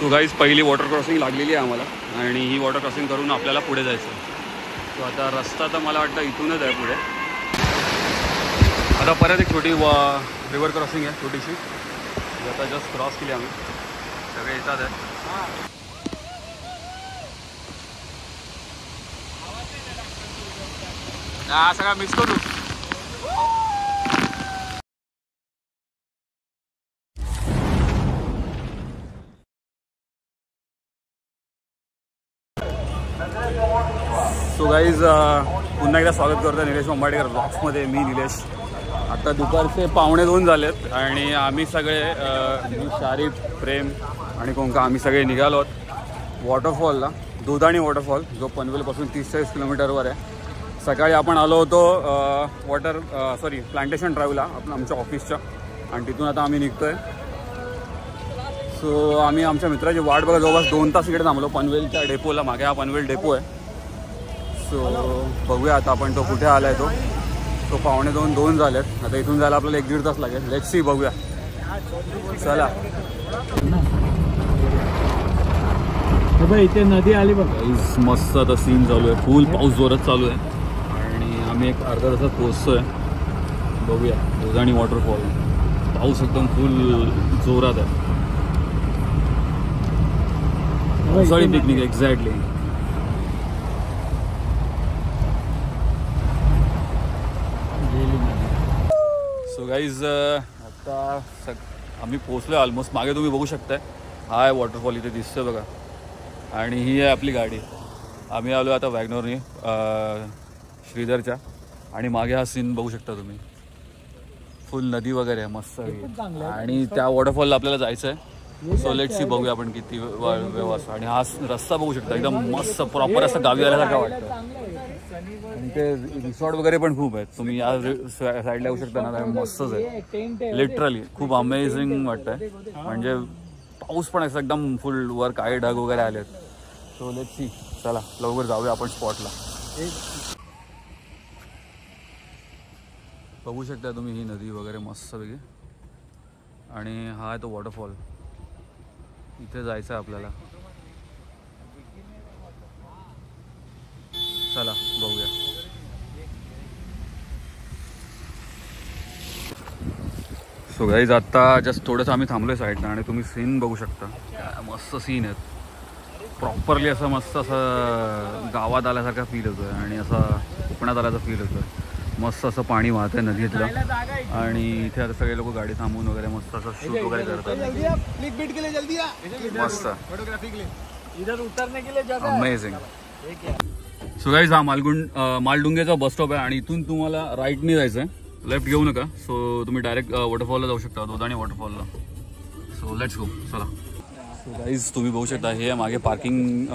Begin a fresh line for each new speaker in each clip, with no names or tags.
So guys पहिली water crossing लागलेली आहे आम्हाला आणि ही वॉटर क्रॉसिंग करून आपल्याला पुढे जायचं. सो आता रस्ता तर मला वाटतं इथूनच आहे पुढे. आता परत एक छोटी रिव्हर क्रॉसिंग आहे छोटीशी. आता जस्ट क्रॉस केली आम्ही. सगळे येतात आहे. हा सगळा मिक्स करू. सो गाईज पुन्हा एकदा स्वागत करतो निलेश मंबाडेकर ब्लॉग्समध्ये. मी निलेश. आता दुपारचे 1:45 झालेत आणि आम्ही सगळे मी शारीफ प्रेम आणि कोणका आम्ही सगळे निघालो आहोत वॉटरफॉलला. दोधाणी वॉटरफॉल जो पनवेलपासून 30-40 किलोमीटरवर आहे. सकाळी आपण आलो होतो प्लांटेशन ड्राईव्हला आमच्या ऑफिसच्या आणि तिथून आता आम्ही निघतो आहे. सो आम्ही आमच्या मित्राची वाट बघा जवळपास 2 तास इकडे थांबलो पनवेलच्या डेपोला. मागे हा पनवेल डेपो आहे. सो बघूया आता आपण तो कुठे आला आहे. तो 1:45-2 झालेत. आता इथून जायला आपल्याला 1-1.5 तास लागेल. लेट्स सी बघूया. चला.
इथे नदी आली बघा.
मस्त आता सीन चालू आहे. फुल पाऊस जोरात चालू आहे आणि आम्ही एक अर्धा तासात पोहोचतोय. बघूया दोधाणी वॉटरफॉल. पाऊस एकदम फुल जोरात आहे. पावसाळी पिकनिक एक्झॅक्टली. सो गाईज आता आम्ही पोचलो ऑलमोस्ट. मागे तुम्ही बघू शकताय हा आहे वॉटरफॉल इथे दिसतोय बघा. आणि ही आहे आपली गाडी. आम्ही आलो आता वॅगनोरनी श्रीधरच्या. आणि मागे हा सीन बघू शकता तुम्ही. फुल नदी वगैरे आहे मस्त. आणि त्या वॉटरफॉलला आपल्याला जायचं आहे. सो लेट्स सी बघूया आपण किती व्यवस्था. आणि हा रस्ता बघू शकता एकदम मस्त प्रॉपर असं गावी आल्यासारखं वाटतं. आणि ते रिसॉर्ट वगैरे पण खूप आहेत. तुम्ही या साईडला येऊ शकता ना. मस्तच आहे लिटरली. खूप अमेझिंग वाटतंय. म्हणजे पाऊस पण असं एकदम फुल वर काही ढग वगैरे आलेत. So let's see. चला लवकर जाऊया आपण स्पॉटला. बघू शकता तुम्ही ही नदी वगैरे मस्त पैकी. आणि हा आहे तो वॉटरफॉल. इथे जायचं आहे आपल्याला. चला बघूया. सो गाईज आता जस्ट थोडंसं आम्ही थांबलोय साईडला आणि तुम्ही सीन बघू शकता. मस्त सीन आहेत. प्रॉपरली असं मस्त असं गावात आल्यासारखा फील होतोय आणि असा कोकणात आल्याचा फील होतोय. मस्त असं पाणी वाहत आहे नदीतलं. आणि इथे आता सगळे लोक गाडी थांबून वगैरे मस्त असं शूट वगैरे करतात. मस्त अमेझिंग. सो गाईज हा मालडुंगेचा बस स्टॉप आहे आणि इथून तुम्हाला राईटने जायचं आहे. लेफ्ट घेऊ नका. सो तुम्ही डायरेक्ट वॉटरफॉलला जाऊ शकता. दोधाणी वॉटरफॉलला. So let's go. चला. सो गाईज तुम्ही बघू शकता हे मागे पार्किंग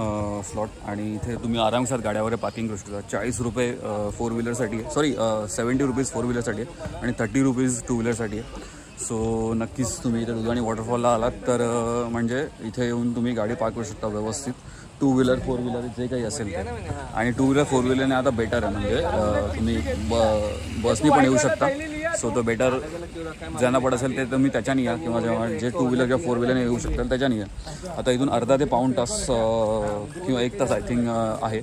स्लॉट. आणि इथे तुम्ही आरामसात गाड्या वगैरे पार्किंग करू शकता. 40 रुपये 4 व्हीलरसाठी आहे. 70 रुपीज 4 व्हीलरसाठी आहे आणि 30 रुपीज 2 व्हीलरसाठी आहे. सो नक्कीच तुम्ही इथे दोधाणी वॉटरफॉलला आलात तर म्हणजे इथे येऊन तुम्ही गाडी पार्क करू शकता व्यवस्थित. 2 व्हीलर 4 व्हीलर जे काही असेल ते. आणि 2 व्हीलर 4 व्हीलरने आता बेटर आहे. म्हणजे तुम्ही बसनी पण येऊ शकता. सो तो बेटर ज्यांना पडत असेल ते तुम्ही त्याच्याने या किंवा जेव्हा जे 2 व्हीलर किंवा 4 व्हीलरने येऊ शकतात त्याच्याने या. आता इथून अर्धा ते पाऊण तास किंवा 1 तास आय थिंक आहे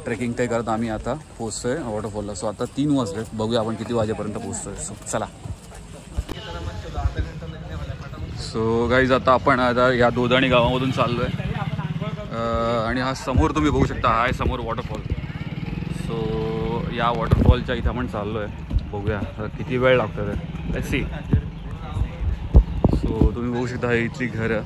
ट्रेकिंग. ते करत आम्ही आता पोहोचतोय वॉटरफॉलला. सो आता 3 वाजलेत. बघूया आपण किती वाजेपर्यंत पोहोचतोय. सो चला. सो गाईज आता आपण आता या दोधाणी गावामधून चाललो आहे. आणि हा समोर तुम्ही बघू शकता हा आहे समोर वॉटरफॉल. सो या वॉटरफॉलच्या इथं आपण चाललो आहे. बघूया किती वेळ लागतो ते. Let's see. सो तुम्ही बघू शकता हे इथली घरं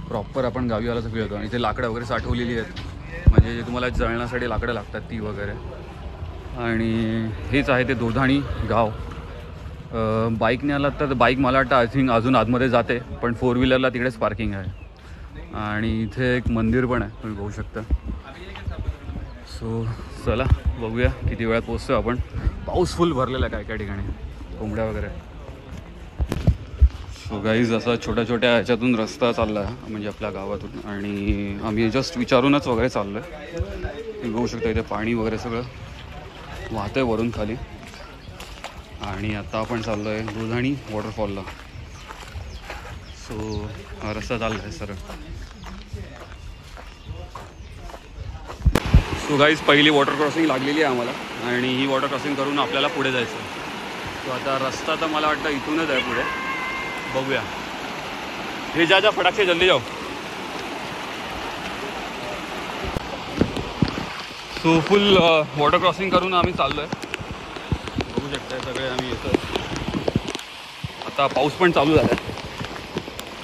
प्रॉपर आपण गावी आल्याचं फील होतो. आणि इथे लाकडं वगैरे साठवलेली आहेत. म्हणजे जे तुम्हाला जळण्यासाठी लाकडं लागतात ती वगैरे. आणि हेच आहे ते दोधाणी गाव. बाईकने आलात तर बाईक मला वाटतं आय थिंक अजून आतमध्ये जाते. पण 4 व्हीलरला तिकडेच पार्किंग आहे. आणि इथे एक मंदिर पण आहे तुम्ही बघू शकता. सो चला बघूया किती वेळात पोहोचतो आपण. पाऊस फुल भरलेला आहे काय ठिकाणी. कोंबड्या वगैरे. सो गाईज असा छोट्या छोट्या ह्याच्यातून रस्ता चालला आहे म्हणजे आपल्या गावातून. आणि आम्ही जस्ट विचारूनच वगैरे चाललो आहे. तुम्ही बघू शकता इथे पाणी वगैरे सगळं वाहतंय वरून खाली. आणि आता आपण चाललो आहे दोधाणी वॉटरफॉलला. सो हा रस्ता चालला आहे सरळ. सो गाईज पहिली वॉटर क्रॉसिंग लागलेली आहे आम्हाला आणि ही वॉटर क्रॉसिंग करून आपल्याला पुढे जायचं. सो आता रस्ता तर मला वाटतं इथूनच आहे पुढे, बघूया. हे जा फटाक से जल्दी जाओ. सो फुल वॉटर क्रॉसिंग करून आम्ही चाललो आहे. बघू शकताय सगळे आम्ही येतो. आता पाऊस पण चालू झाला आहे.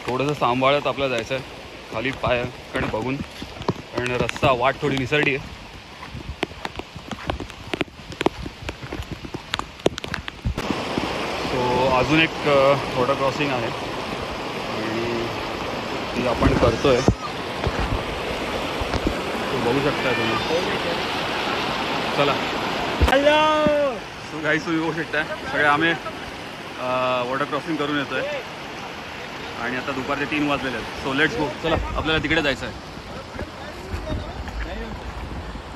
थोडंसं सांभाळत आपल्याला जायचं आहे, खाली पायाकडे बघून, कारण रस्ता वाट थोडी निसरडी आहे. सो अजून एक वॉटर क्रॉसिंग आहे आणि ती आपण करतोय. बघू शकता तुम्ही. चला सो गाईस तुम्ही बघू शकताय सगळे आम्ही वॉटर क्रॉसिंग करून येतोय आणि आता दुपारचे 3 वाजलेले आहेत. So let's go. चला आपल्याला तिकडे जायचं आहे.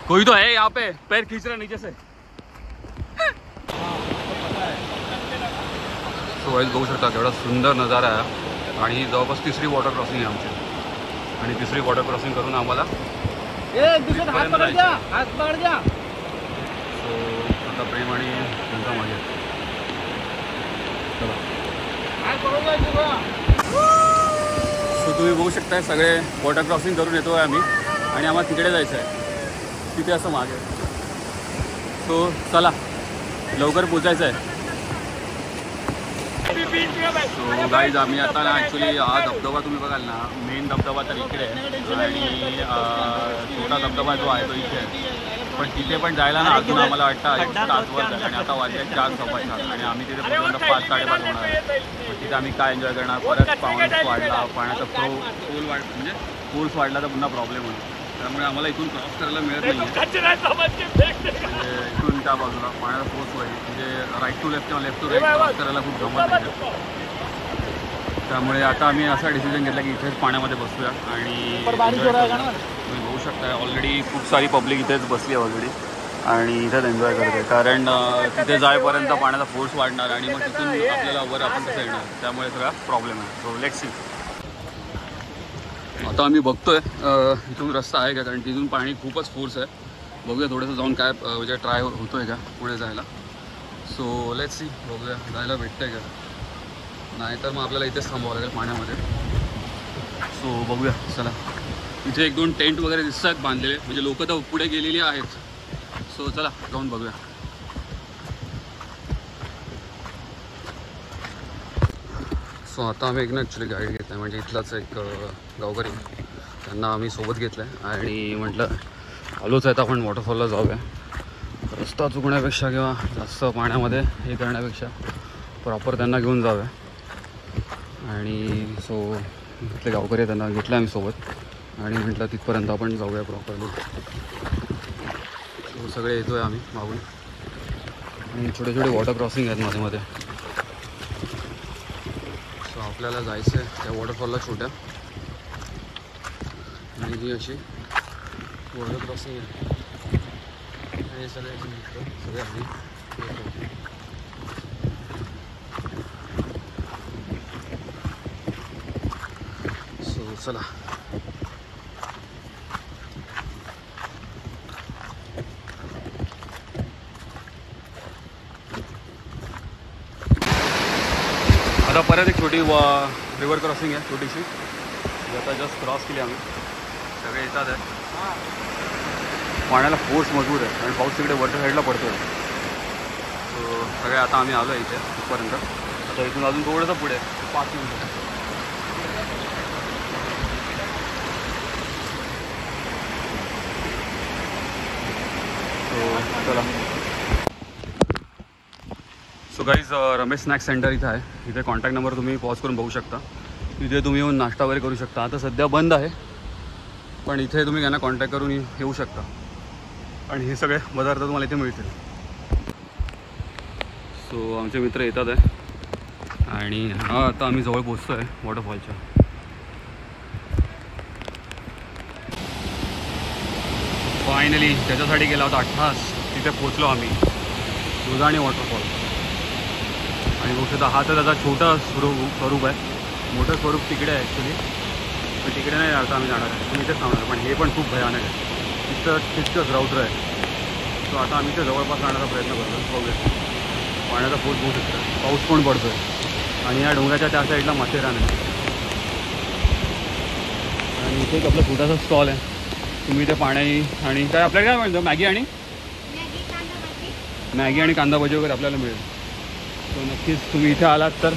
कोई तो है यहाँ पे, पैर खींच रहा नीचे से. सो गाईस बघू शकता केवढा सुंदर नजारा आहे आणि ही जवळपास 3री वॉटर क्रॉसिंग आहे आमची. आणि 3री वॉटर क्रॉसिंग करून आम्हाला सो आता प्रेम आणि तुमचा मागे. सो तुम्ही बघू शकताय सगळे वॉटर क्रॉसिंग करून येतो आहे आम्ही आणि आम्हाला तिकडे जायचं आहे, तिथे असं मागे. सो चला लवकर पोचायचं आहे. सो गाईज आम्ही आता ना ॲक्च्युली हा धबधबा तुम्ही बघाल ना, मेन धबधबा तर इकडे आहे आणि छोटा धबधबा जो आहे तो इथे आहे. पण तिथे पण जायला ना अजून आम्हाला वाटतं 1 तासभर झालं आणि आता वाजले 4:15 आणि आम्ही तिथे पर्यंत 5-5:30 होणार आहे. तिथे आम्ही काय एन्जॉय करणार. परत पाऊस वाढला, पाण्याचा पूल म्हणजे पूल्स वाढला तर पुन्हा प्रॉब्लेम होणार. त्यामुळे आम्हाला इथून क्रॉस करायला मिळत नाही. इथून त्या बाजूला पाण्याचा फोर्स होईल म्हणजे राईट टू लेफ्ट किंवा लेफ्ट टू राईट क्रॉस करायला खूप जमत नाही. त्यामुळे आता आम्ही असा डिसिजन घेतला की इथेच पाण्यामध्ये बसूया आणि तुम्ही बघू शकता ऑलरेडी खूप सारी पब्लिक इथेच बसली आहे ऑलरेडी आणि इथेच एन्जॉय करते. कारण तिथे जाईपर्यंत पाण्याचा फोर्स वाढणार आणि मग तिथून आपल्याला वर आपण कसं येणार, त्यामुळे सगळा प्रॉब्लेम आहे. So let's see. आता आम्ही बघतोय इथून रस्ता आहे का, कारण तिथून पाणी खूपच फोर्स आहे. बघूया थोडंसं जाऊन काय म्हणजे ट्राय होतोय का पुढे जायला. सो लेट्स सी, बघूया जायला भेटतंय का, नाहीतर मग आपल्याला इथेच थांबावं लागेल पाण्यामध्ये. सो बघूया चला. इथे 1-2 टेंट वगैरे दिसत आहेत बांधलेले, म्हणजे लोक तर पुढे गेलेली आहेत. सो चला जाऊन बघूया. सो आता आम्ही एक ना ॲक्च्युली गाईड घेतला आहे, म्हणजे इथलाच एक गावकरी, त्यांना आम्ही सोबत घेतलं आहे आणि म्हटलं आलोच आहे तर आपण वॉटरफॉलला जाऊया. रस्ता चुकण्यापेक्षा किंवा जास्त पाण्यामध्ये हे करण्यापेक्षा प्रॉपर त्यांना घेऊन जाऊया. आणि सो इथले गावकरी त्यांना घेतलं आम्ही सोबत आणि म्हटलं तिथपर्यंत आपण जाऊया प्रॉपरली. सो सगळे येतो आहे आम्ही मागून आणि छोटे छोटे वॉटर क्रॉसिंग आहेत मध्ये मध्ये. सो आपल्याला जायचं आहे त्या वॉटरफॉलला छोट्या, आणि ही अशी वॉटर क्रॉसिंग आहे. हे सगळे सगळे आधी सो चला. आता परत एक छोटी रिव्हर क्रॉसिंग आहे छोटीशी, आता जस्ट क्रॉस केली आम्ही. सगळे येतात आहे. पाण्याला फोर्स मजबूत आहे आणि पाऊस तिकडे वरच्या साईडला पडतो आहे. सो सगळे आता आम्ही आलो आहे इथे इथपर्यंत. आता इथून अजून थोडंसं पुढे 5 मिनिटं. सो चला. So guys Ramesh snacks centre इथं आहे. इथे कॉन्टॅक्ट नंबर तुम्ही पॉज करून बघू शकता. इथे तुम्ही येऊन नाश्ता वगैरे करू शकता. आता सध्या बंद आहे, पण इथे तुम्ही त्यांना कॉन्टॅक्ट करून येऊ शकता आणि हे सगळे पदार्थ तुम्हाला इथे मिळतील. सो आमचे मित्र येतात आहे आणि हा आता आम्ही जवळ पोचतो आहे वॉटरफॉलच्या. फायनली त्याच्यासाठी गेला होता 8 तास, तिथे पोचलो आम्ही. दुधाणी वॉटरफॉल. आणि बघू शकता हा तर त्याचा छोटा स्वरूप आहे. मोठं स्वरूप तिकडे आहे ॲक्च्युली, पण तिकडे नाही आता आम्ही जाणार आहे, तुम्ही इथेच थांबणार. पण हे पण खूप भयानक आहे, तितकंच रौद्र आहे. सो आता आम्ही इथे जवळपास राहण्याचा प्रयत्न करतो. बघूया, पाण्याचा फोट होऊ शकतो, पाऊस पण पडतो आहे. आणि या डोंगराच्या त्या साईडला माथेरान आहे. आणि इथे एक आपला छोटासा स्टॉल आहे. तुम्ही इथे पाणी आणि काय आपल्याला काय म्हणतो, मॅगी आणि कांदा भजी वगैरे आपल्याला मिळेल. सो नक्कीच तुम्ही इथे आलात तर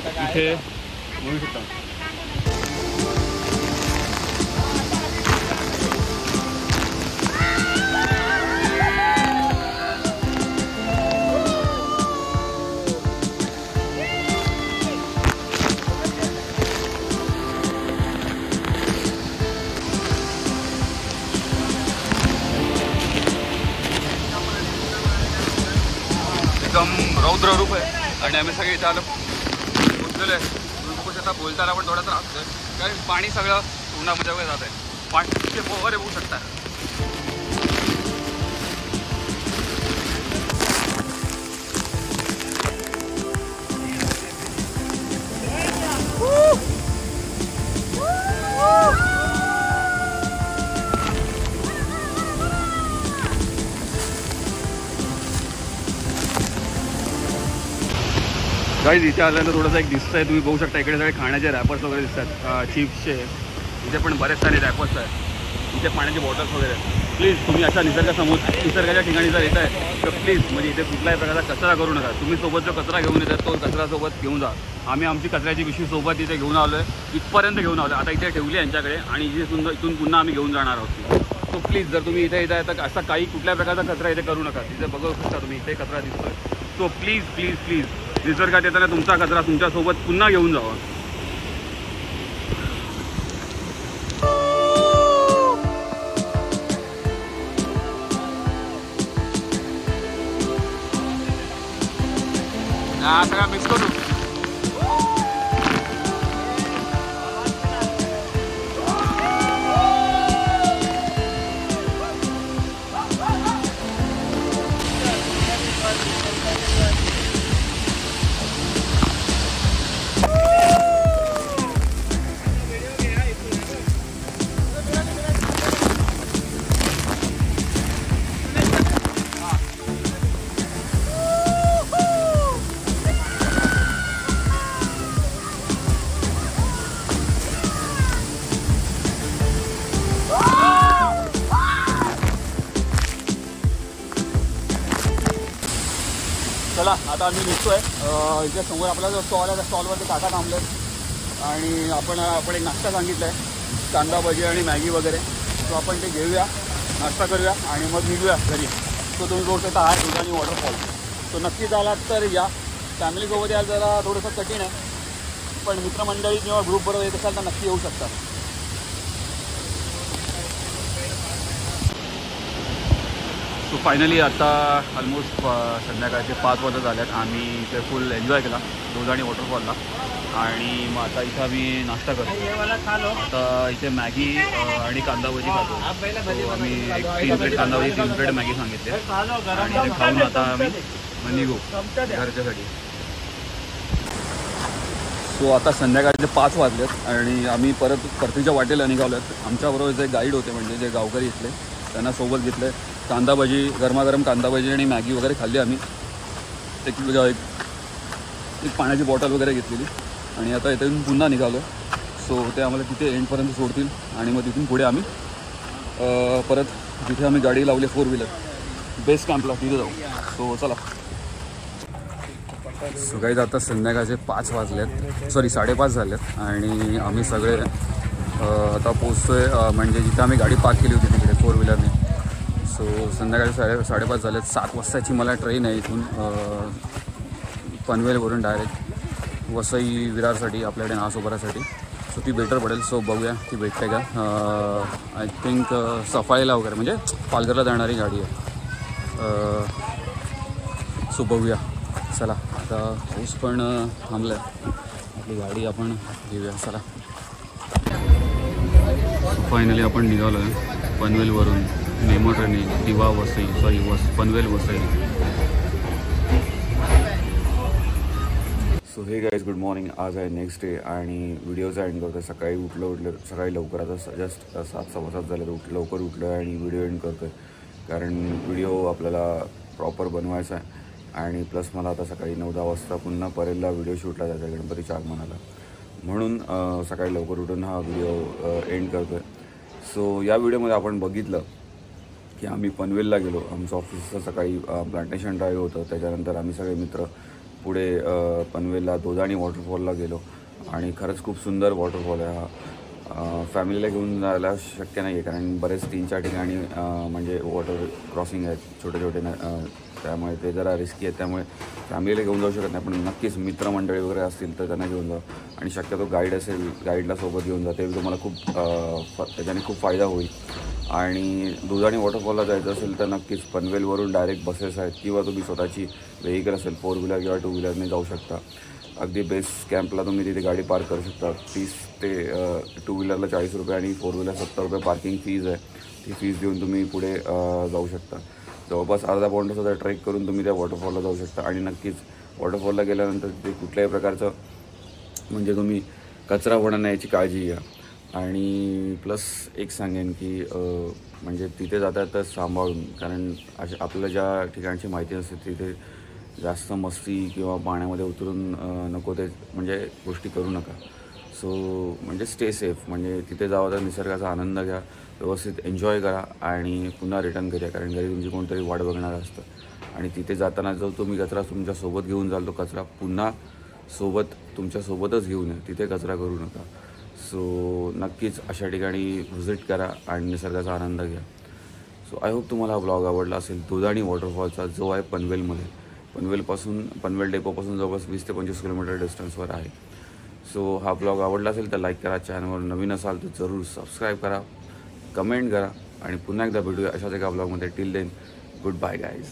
इथे मिळू शकता. एकदम रौद्र रूप आहे आणि आम्ही सगळे इथे आलो पोचलेलो आहे. तुम्ही बघू शकता, बोलताना पण थोडा त्रास होतोय कारण पाणी सगळं उन्हामध्ये वगैरे जात आहे. पाणीचे पोहरे बघू शकता. गाईज इथे आल्यानंतर थोडंसं एक दिसतं आहे, तुम्ही बघू शकता इकडे सगळे खाण्याचे रॅपर्स वगैरे दिसतात, चिप्सचे. इथे पण बरेच सारे रॅपर्स आहेत. इथे पाण्याचे बॉटल्स वगैरे आहेत. प्लीज तुम्ही अशा निसर्गाच्या ठिकाणी जर येत आहे तर प्लीज म्हणजे इथे कुठल्याही प्रकारचा कचरा करू नका. तुम्ही सोबत जो कचरा घेऊन येतात तो कचऱ्यासोबत घेऊन जा. आम्ही आमची कचऱ्याची पिशवी सोबत इथे घेऊन आलो आहे, इथपर्यंत घेऊन आलो. आता इथे ठेवली यांच्याकडे आणि इथून पुन्हा आम्ही घेऊन जाणार आहोत. सो प्लीज जर तुम्ही इथे येत आहे तर असा काही कुठल्या प्रकारचा कचरा इथे करू नका. तिथे बघू शकता तुम्ही इथे कचरा दिसतोय. सो प्लीज प्लीज प्लीज निसर्गात येताना तुमचा कचरा तुमच्यासोबत पुन्हा घेऊन जावा. हा सगळा मिक्स करू. चला आता आम्ही निघतोय. इथे समोर आपला जो स्टॉल आहे त्या स्टॉलवरती काका थांबले आणि आपण एक नाश्ता सांगितला आहे, कांदा भजी आणि मॅगी वगैरे. तो आपण ते घेऊया, नाश्ता करूया आणि मग निघूया घरी. तो तुम्ही बघू शकता हा ठिकाणी वॉटरफॉल. तो नक्कीच आलात तर या. फॅमिलीसोबत यायला जरा थोडंसं कठीण आहे, पण मित्रमंडळी किंवा ग्रुपबरोबर येत असाल तर नक्की येऊ शकता. सो फायनली आता ऑलमोस्ट संध्याकाळचे 5 वाजत झाल्यात. आम्ही इथे फुल एन्जॉय केला रोजानी वॉटरफॉलला आणि मग आता इथं आम्ही नाश्ता करतो. आता इथे मॅगी आणि कांदा भजी खातो. सो आम्ही एक 3 प्लेट कांदा भजी 3 प्लेट मॅगी सांगितले आणि ते खाऊन आता आम्ही निघू घरच्यासाठी. सो आता संध्याकाळचे 5 वाजलेत आणि आम्ही परतीच्या वाटेला निघालो आहेत. आमच्याबरोबर जे गाईड होते म्हणजे जे गावकरी इथले त्यांना सोबत घेतले. कांदा भजी, गरमागरम कांदा भजी आणि मॅगी वगैरे खाल्ली आम्ही. एक पाण्याची बॉटल वगैरे घेतलेली आणि आता इथून पुन्हा निघालो. सो ते आम्हाला तिथे एंडपर्यंत सोडतील आणि मग तिथून पुढे आम्ही परत जिथे आम्ही गाडी लावली 4 व्हीलर बेस कॅम्पला तिथे जाऊ. सो चला. सो गाईज आता संध्याकाळचे 5 वाजलेत, सॉरी 5:30 झालेत आणि आम्ही सगळे आता पोचतो आहे म्हणजे जिथे आम्ही गाडी पार्क केली होती तिकडे 4 व्हीलरने. सो संध्याकाळी 5:30 झालेत. 7 वाजताची मला ट्रेन आहे इथून पनवेलवरून डायरेक्ट वसई विरारसाठी आपल्याकडे नासोबरासाठी. सो ती बेटर पडेल. सो बघूया ती भेटते का. आय थिंक सफाईला वगैरे म्हणजे पालघरला जाणारी गाडी आहे. सो बघूया. चला आता पाऊस पण थांबला आहे, आपली गाडी आपण घेऊया. चला फायनली आपण निघालो आहे पनवेलवरून मेमो ट्रेनने दिवा वसई पनवेल वसई. सो
सो हे गाईज गुड मॉर्निंग. आज आहे नेक्स्ट डे आणि व्हिडिओचा एंड करतो. सकाळी उठलं सकाळी लवकर, आता जस्ट 7:15 झाले तर लवकर उठलो आहे आणि व्हिडिओ एंड करतो आहे. कारण व्हिडिओ आपल्याला प्रॉपर बनवायचा आहे आणि प्लस मला आता सकाळी 9-10 वाजता पुन्हा परेलला व्हिडिओ शूटला जायचा आहे गणपतीच्या आगमनाला. म्हणून सकाळी लवकर उठून हा व्हिडिओ एंड करतो आहे. सो या व्हिडिओमध्ये आपण बघितलं की आम्ही पनवेलला गेलो. आमचं ऑफिसचं सकाळी प्लांटेशन ड्राईव्ह होतं. त्याच्यानंतर आम्ही सगळे मित्र पुढे पनवेलला दोदाणी वॉटरफॉलला गेलो आणि खरंच खूप सुंदर वॉटरफॉल आहे हा. फॅमिलीला घेऊन जायला शक्य नाही आहे कारण बरेच 3-4 ठिकाणी म्हणजे वॉटर क्रॉसिंग आहेत छोटे छोटे त्यामुळे ते जरा रिस्की आहेत. त्यामुळे फॅमिलीला घेऊन जाऊ शकत नाही. पण नक्कीच मित्रमंडळी वगैरे असतील तर त्यांना घेऊन जा आणि शक्यतो गाईड असेल गाईडला सोबत घेऊन जा. ते तुम्हाला खूप त्याच्याने खूप फायदा होईल. आणि दुधाणी वॉटरफॉलला जायचं असेल तर नक्कीच पनवेलवरून डायरेक्ट बसेस आहेत किंवा तुम्ही स्वतःची व्हेकल असेल 4 व्हीलर किंवा 2 व्हीलरने जाऊ शकता. अगदी बेस कॅम्पला तुम्ही तिथे गाडी पार्क करू शकता. 30 ते 2 व्हीलरला 40 रुपये आणि 4 व्हीलर 70 रुपये पार्किंग फीज आहे. ती फीज देऊन तुम्ही पुढे जाऊ शकता. जवळपास अर्धा पाऊण तासाचा ट्रेक करून तुम्ही त्या वॉटरफॉलला जाऊ शकता. आणि नक्कीच वॉटरफॉलला गेल्यानंतर तिथे कुठल्याही प्रकारचं म्हणजे तुम्ही कचरा होणार नाही याची काळजी घ्या. आणि प्लस एक सांगेन की म्हणजे तिथे जाता तर सांभाळून, कारण आपल्याला ज्या ठिकाणची माहिती असते तिथे जास्त मस्ती किंवा पाण्यामध्ये उतरून नको ते म्हणजे गोष्टी करू नका. सो म्हणजे स्टे सेफ. म्हणजे तिथे जावं तर निसर्गाचा आनंद घ्या, व्यवस्थित एन्जॉय करा आणि पुन्हा रिटर्न करा. कारण घरी तुमची कोणतरी वाट बघणारं असतं आणि तिथे जाताना जो तुम्ही कचरा तुमच्यासोबत घेऊन जाल तो कचरा पुन्हा तुमच्यासोबतच घेऊन या. तिथे कचरा करू नका. सो नक्कीच अशा ठिकाणी व्हिजिट करा आणि निसर्गाचा आनंद घ्या. सो आय होप तुम्हाला हा ब्लॉग आवडला असेल. दोदाणी वॉटरफॉलचा जो आहे पनवेलमध्ये, पनवेल डेपोपासून जवळपास 20 ते 25 किलोमीटर डिस्टन्सवर आहे. सो हा ब्लॉग आवडला असेल तर लाईक करा. चॅनलवर नवीन असाल तर जरूर सबस्क्राईब करा, कमेंट करा आणि पुन्हा एकदा भेटूया अशाच एका ब्लॉगमध्ये. Till then good bye guys.